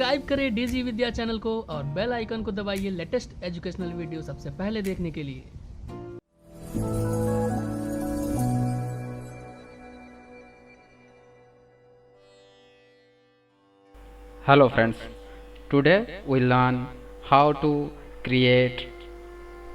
Subscribe करें DG विद्या channel को और बेल आइकन को दबाइए लेटेस्ट एजुकेशनल वीडियो सबसे पहले देखने के लिए। Hello friends, today we learn how to create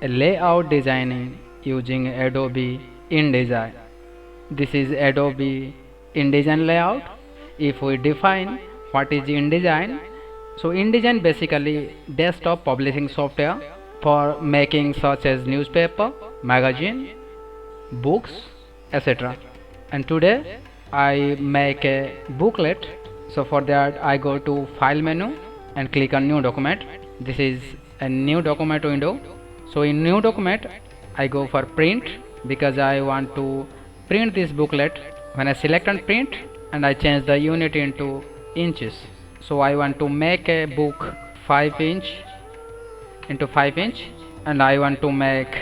a layout designing using Adobe InDesign. This is Adobe InDesign layout. If we define what is InDesign, so InDesign basically desktop publishing software for making such as newspaper, magazine, books, etc. And today I make a booklet. So for that I go to file menu and click on new document. This is a new document window. So in new document I go for print because I want to print this booklet. When I select on print and I change the unit into inches. So I want to make a book 5 inch into 5 inch and I want to make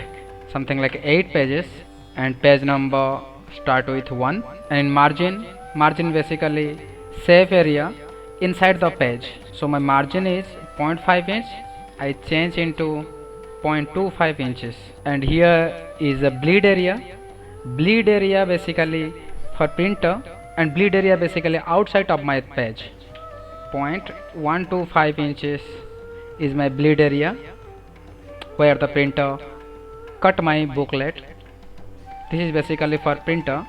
something like 8 pages and page number start with 1, and in margin basically safe area inside the page. So my margin is 0.5 inch, I change into 0.25 inches, and here is a bleed area basically for printer, and bleed area basically outside of my page. 0.125 inches is my bleed area where the printer cut my booklet. This is basically for printer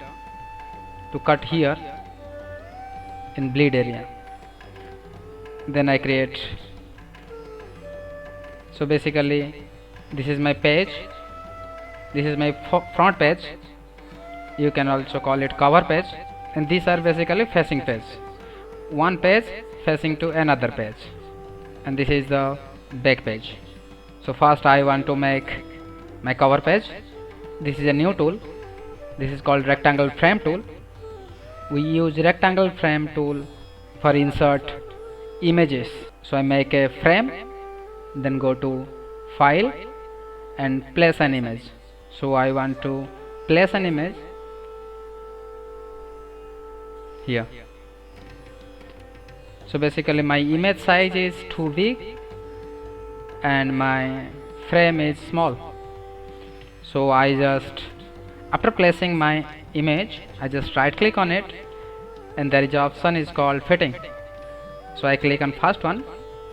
to cut here in bleed area. Then I create, so basically this is my page, this is my front page, you can also call it cover page, and these are basically facing page, one page facing to another page, and this is the back page. So first I want to make my cover page. This is a new tool, this is called rectangle frame tool. We use rectangle frame tool for insert images. So I make a frame, then go to file and place an image. So I want to place an image here. So basically my image size is too big and my frame is small. So I just, after placing my image, I just right click on it and there is an option is called fitting. So I click on first one,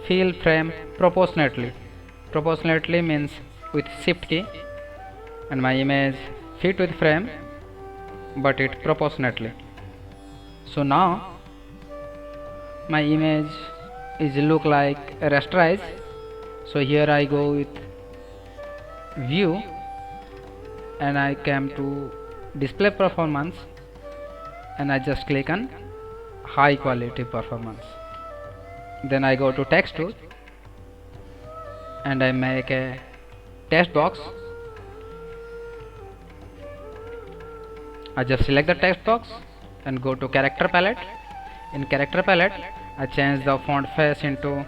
fill frame proportionately. Proportionately means with shift key, and my image fit with frame but it proportionately. So now my image is look like rasterized. So here I go with view and I came to display performance and I just click on high quality performance. Then I go to text tool and I make a text box. I just select the text box and go to character palette. In character palette I change the font face into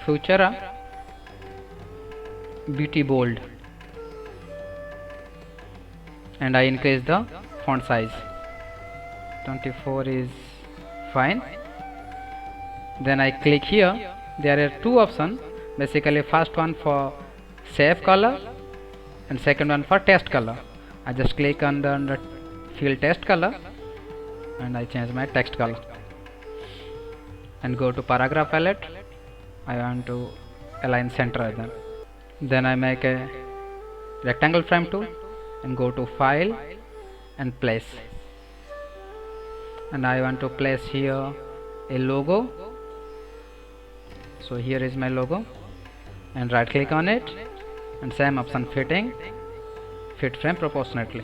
Futura BT bold and I increase the font size. 24 is fine. Then I click here, there are two options, basically first one for save color and second one for test color. I just click on the fill test color and I change my text color and go to paragraph palette. I want to align center. Then I make a rectangle frame tool and go to file and place, and I want to place here a logo. So here is my logo and right click on it and same option fitting, fit frame proportionately.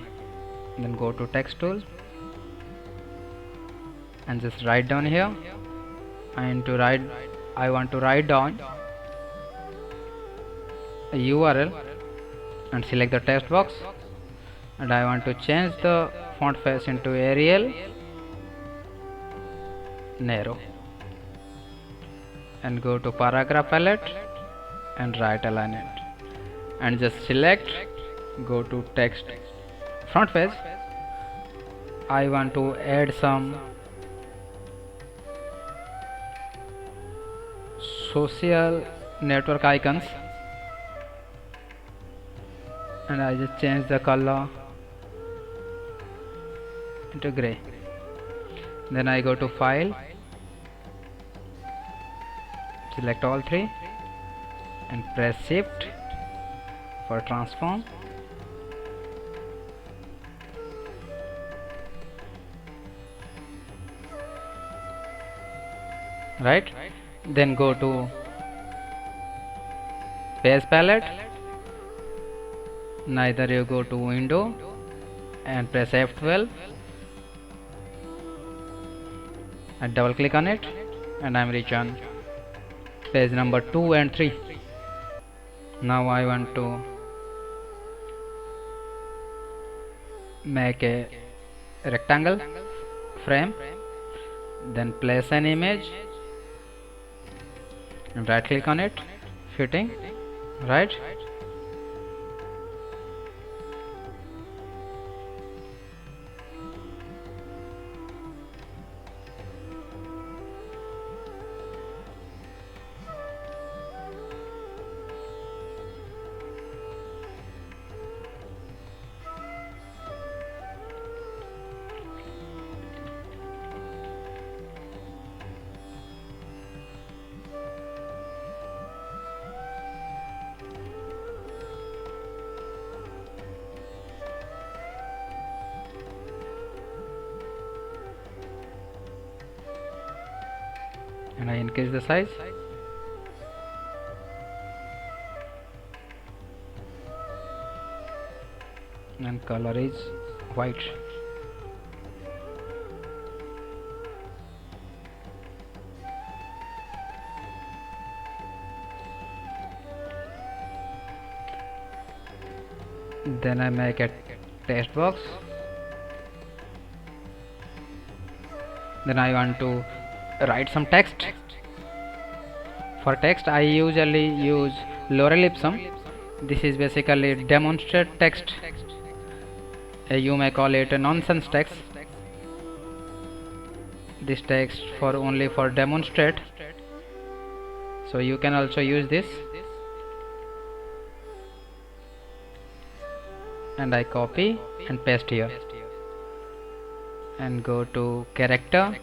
Then go to text tool and just write down here, and I want to write down a URL and select the text box, and I want to change the font face into Arial narrow and go to paragraph palette and right align it and just select, go to text front page. I want to add some social network icons, and I just change the color into gray. Then I go to file, select all three and press shift for transform. Right, then go to page palette. Neither you go to window and press F12 and double click on it, and I am reach on page number 2 and 3. Now I want to make a rectangle frame, then place an image and right click on it, fitting, right, and I increase the size. And color is white. Then I make a text box. Then I want to write some text. For text I usually use Lorem Ipsum. This is basically demonstrate text. You may call it a nonsense text. This text for only for demonstrate, so you can also use this. And I copy and paste here and go to character,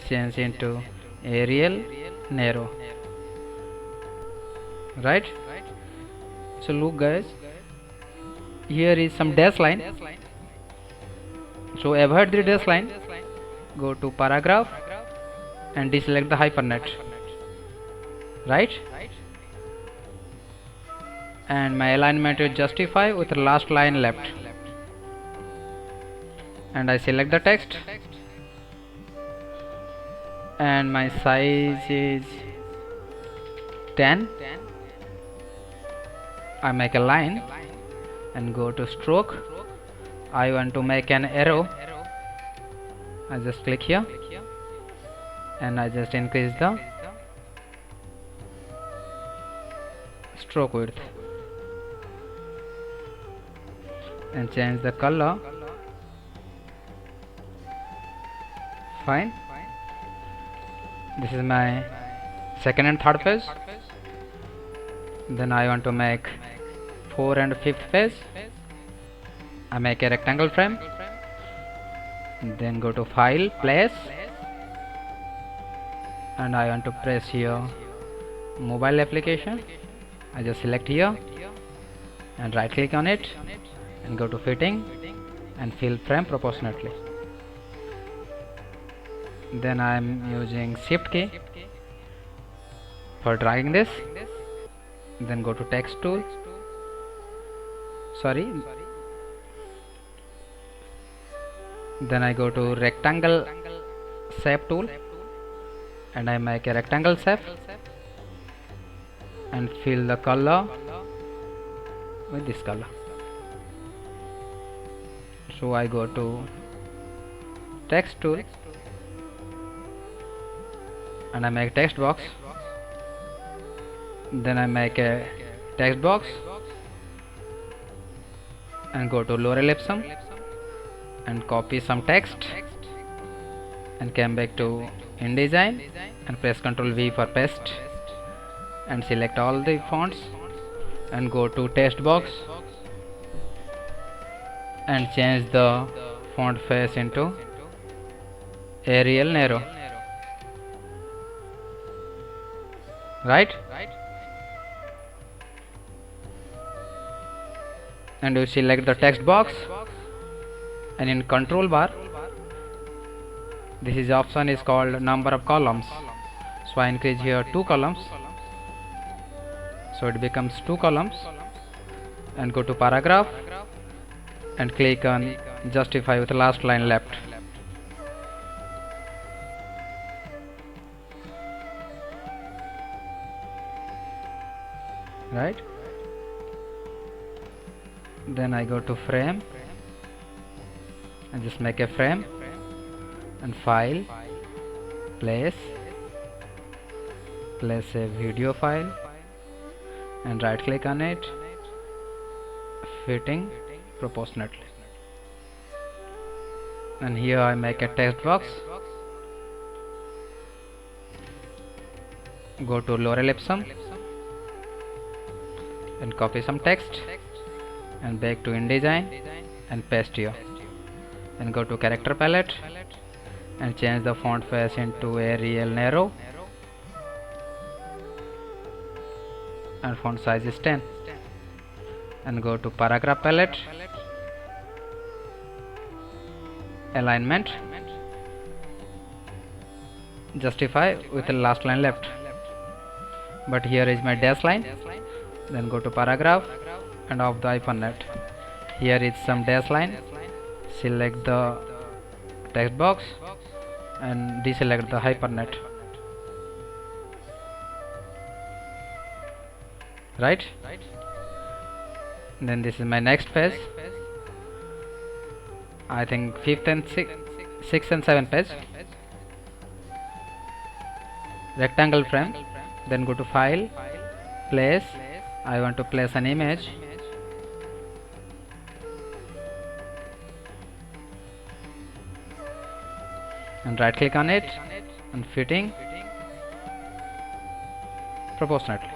change into Arial narrow, right. So look guys, here is some dash line, so avoid the dash line, go to paragraph and deselect the hypernet, right, and my alignment is justify with the last line left, and I select the text and my size is 10. I make a line and go to stroke. I want to make an arrow. I just click here and I just increase the stroke width and change the color. Fine. This is my second and third page. Then I want to make 4th and 5th page. I make a rectangle frame. Then go to file, place, and I want to press here mobile application. I just select here and right click on it and go to fitting and fill frame proportionately. Then I am using shift key for dragging this. Then go to text tool, then I go to rectangle shape tool and I make a rectangle shape and fill the color with this color. So I go to text tool and I make text box. Then I make a text box and go to Lorem Ipsum and copy some text and come back to InDesign and press Ctrl V for paste and select all the fonts and go to text box and change the font face into Arial narrow, right? And you select the text box, and in control bar this is option is called number of columns, so I increase here 2 columns, so it becomes 2 columns, and go to paragraph and click on justify with last line left. Right, then I go to frame and just make a frame and file, place a video file and right click on it, fitting proportionately, and here I make a text box, go to Lorem Ipsum and copy some text and back to InDesign and paste here, and go to character palette and change the font face into Arial narrow and font size is 10, and go to paragraph palette, alignment, justify with the last line left, but here is my dash line, then go to paragraph and off the hyphenate, here is some dash line, select the text box and deselect the hyphenate, right? Then this is my next page, I think 5th and 6th and 7th page, rectangle frame, then go to file, place, I want to place an image, and right click on it and fitting proportionately,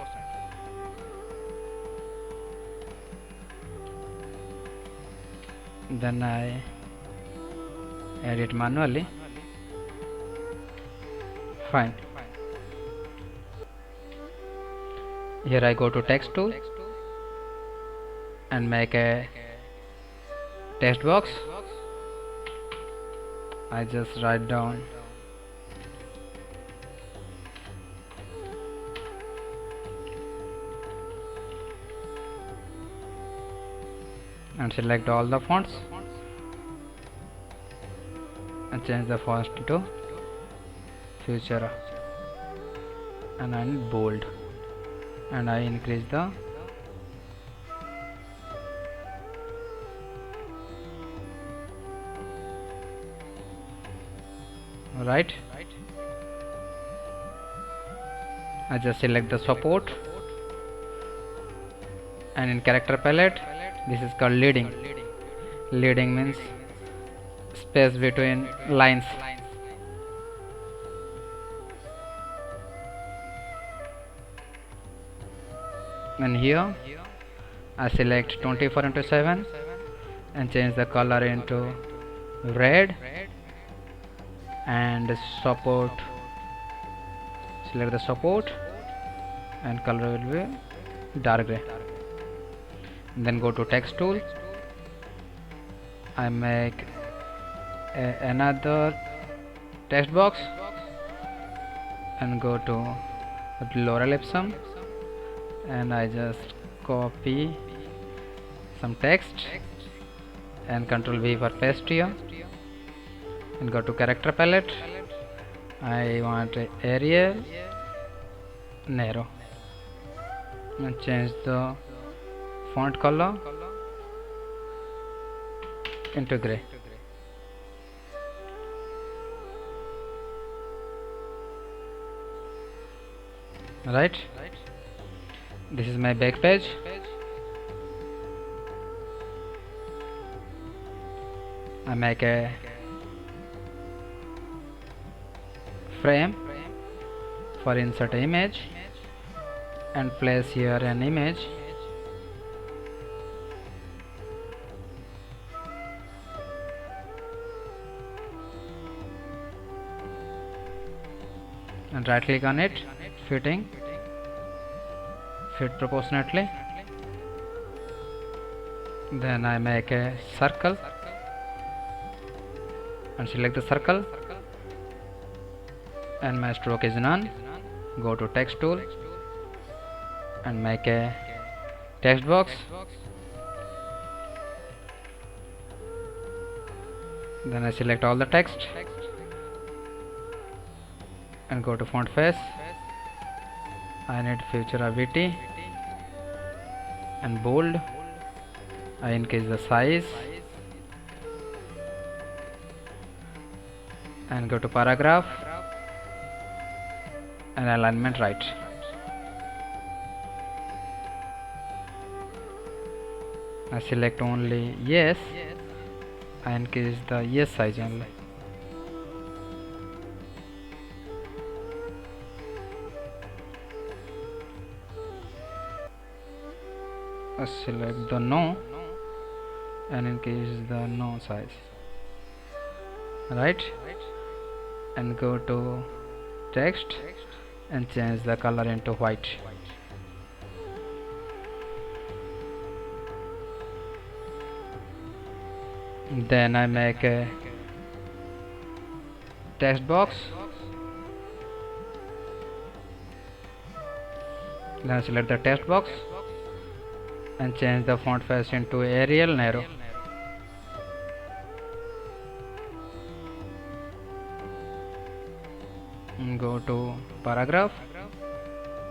then I edit manually, fine. Here I go to text tool and make a text box, I just write down and select all the fonts and change the font to Futura and I need bold, and I increase the right, I just select the support, and in character palette this is called leading. Leading means space between lines, and here I select 24:7 and change the color into red, and support, select the support and color will be dark gray, then go to text tool, I make another text box and go to Lorem Ipsum and I just copy some text and Ctrl V for paste here, and go to character palette, I want Arial narrow and change the font color into gray, right? This is my back page, I make a frame for insert image and place here an image. And right click on it, fitting, fit proportionately. Then I make a circle and select the circle, and my stroke is none. Go to text tool and make a text box. Then I select all the text and go to font face. I need Futura VT and bold. I increase the size and go to paragraph and alignment right. I select only yes. I increase the yes size only. I select the no and increase the no size, right, and go to text and change the color into white. Then I make a text box. Then I select the text box and change the font face into Arial narrow. And go to paragraph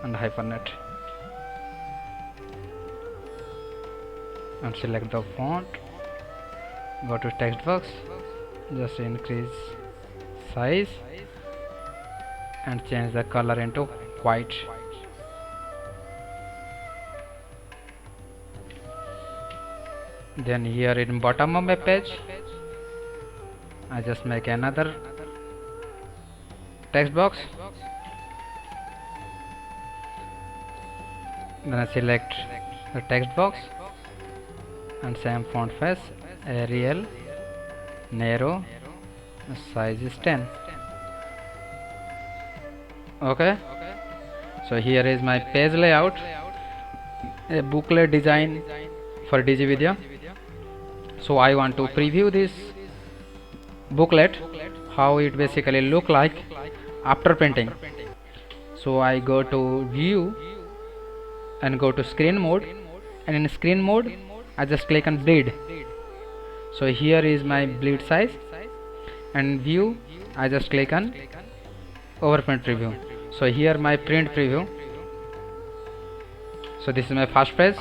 and hyphenate and select the font. Go to text box, just increase size and change the color into white. Then here in bottom of my page, I just make another text box. Then I select the text box and same font face, Arial narrow, size is 10. Okay, so here is my page layout, a booklet design for DG Vidya. So I want to preview this booklet, how it basically look like after printing. So I go to view and go to screen mode, and in screen mode I just click on bleed. So here is my bleed size, and view I just click on overprint preview. So here my print preview. So this is my first page.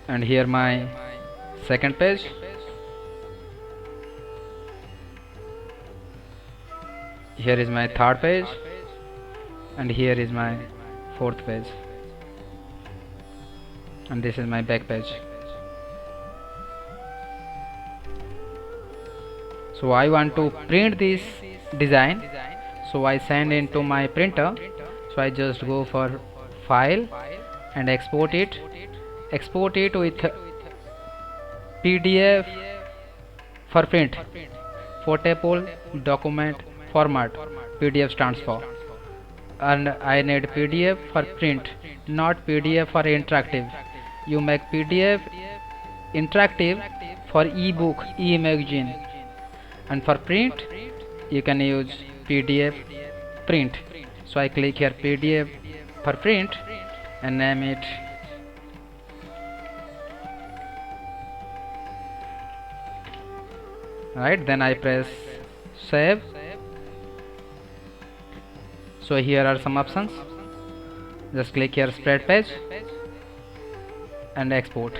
And here my second page. Here is my third page, and here is my fourth page, and this is my back page. So I want to print this design, so I send into my printer. So I just go for file and export it with PDF for print, portable document format. PDF stands for, and I need PDF for print, not PDF for interactive. You make PDF interactive for ebook, e-magazine, and for print you can use PDF print. So I click here PDF for print and name it right. Then I press save. So here are some options. Just click here spread page and export.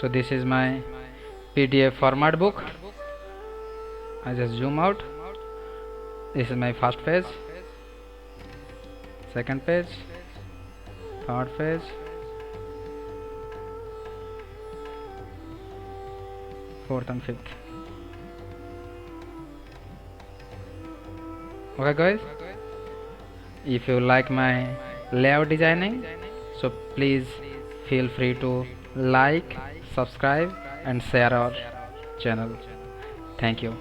So this is my PDF format book. I just zoom out. This is my first page, second page, third page, fourth and fifth. Okay guys, if you like my layout designing, so please feel free to like, subscribe and share our channel. Thank you.